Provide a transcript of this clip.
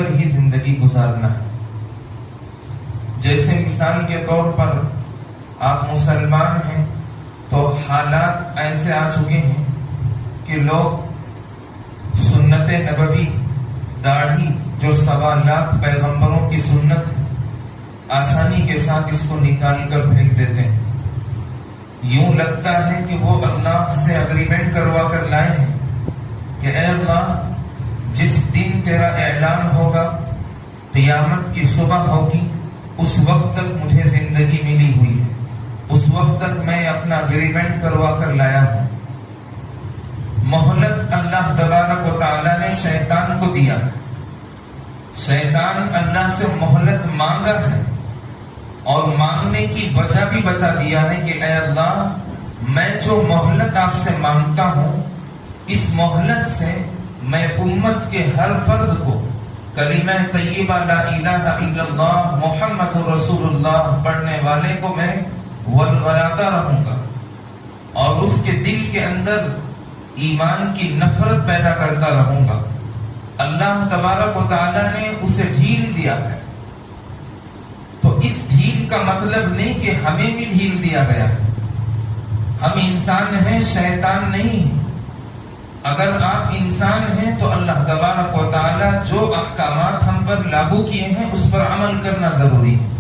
پر ہی زندگی گزارنا ہے۔ جیسے مثال کے طور پر آپ مسلمان ہیں تو حالات ایسے آ چکے ہیں کہ لوگ سنت نبوی، داڑھی جو 1.25 لاکھ پیغمبروں کی سنت ہے، آسانی کے ساتھ اس کو نکال کر پھینک دیتے ہیں۔ یوں لگتا ہے کہ وہ اللہ سے اگریمنٹ کروا کر لائے ہیں کہ اے اللہ، جس دن تیرا اعلان ہوگا، قیامت کی صبح ہوگی، اس وقت تک مجھے زندگی ملی ہوئی ہے، اس وقت تک میں اپنا اگریمنٹ کروا کر لایا ہوں۔ مہلت اللہ تبارک و تعالیٰ نے شیطان کو دیا ہے۔ شیطان اللہ سے مہلت مانگا ہے اور مانگنے کی وجہ بھی بتا دیا ہے کہ اے اللہ، میں جو مہلت آپ سے مانگتا ہوں، اس مہلت سے میں امت کے ہر فرد کو کلمہ طیبہ لا الہ الا اللہ محمد رسول اللہ پڑھنے والے کو میں ولولاتا رہوں گا، اور اس کے دل کے اندر ایمان کی نفرت پیدا کرتا رہوں گا۔ اللہ تبارک و تعالیٰ نے اسے ڈھیل دیا ہے، تو اس ڈھیل کا مطلب نہیں کہ ہمیں بھی ڈھیل دیا گیا ہے۔ ہم انسان ہیں، شیطان نہیں۔ اگر آپ انسان ہیں تو اللہ تبارک و تعالیٰ جو احکامات ہم پر لاگو کیے ہیں اس پر عمل کرنا ضروری ہے۔